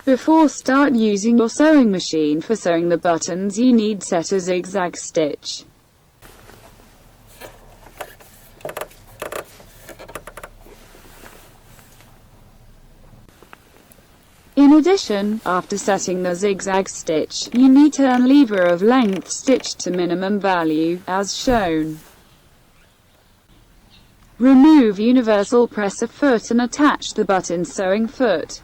Before start using your sewing machine for sewing the buttons, you need set a zigzag stitch. In addition, after setting the zigzag stitch, you need to turn lever of length stitched to minimum value, as shown. Remove universal presser foot and attach the button sewing foot.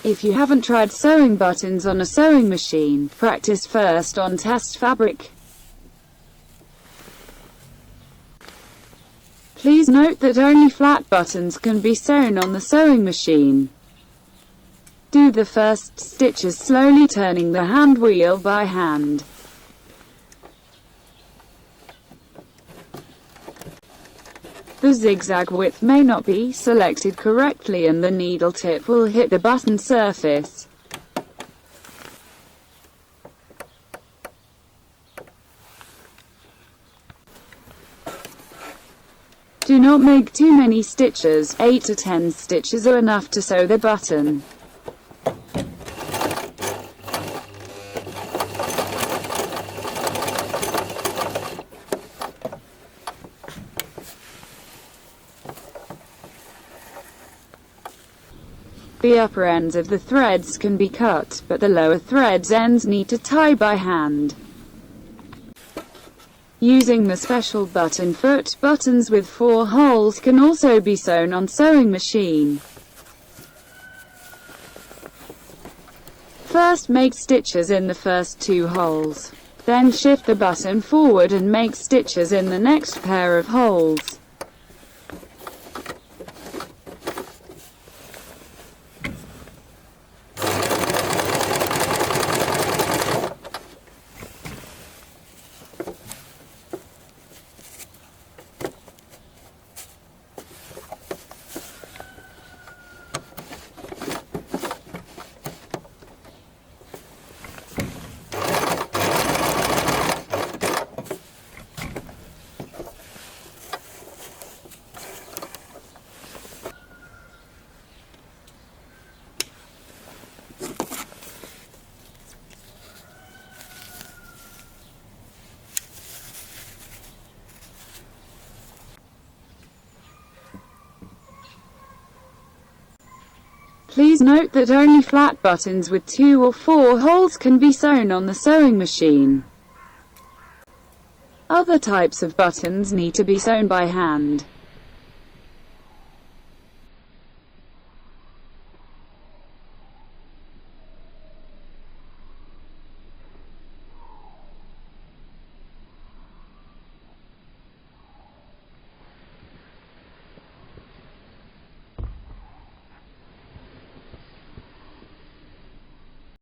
If you haven't tried sewing buttons on a sewing machine, practice first on test fabric. Please note that only flat buttons can be sewn on the sewing machine. Do the first stitches slowly, turning the hand wheel by hand. The zigzag width may not be selected correctly and the needle tip will hit the button surface. Do not make too many stitches. 8 to 10 stitches are enough to sew the button. The upper ends of the threads can be cut, but the lower threads ends need to tie by hand. Using the special button foot, buttons with 4 holes can also be sewn on sewing machine. First make stitches in the first 2 holes. Then shift the button forward and make stitches in the next pair of holes. Please note that only flat buttons with 2 or 4 holes can be sewn on the sewing machine. Other types of buttons need to be sewn by hand.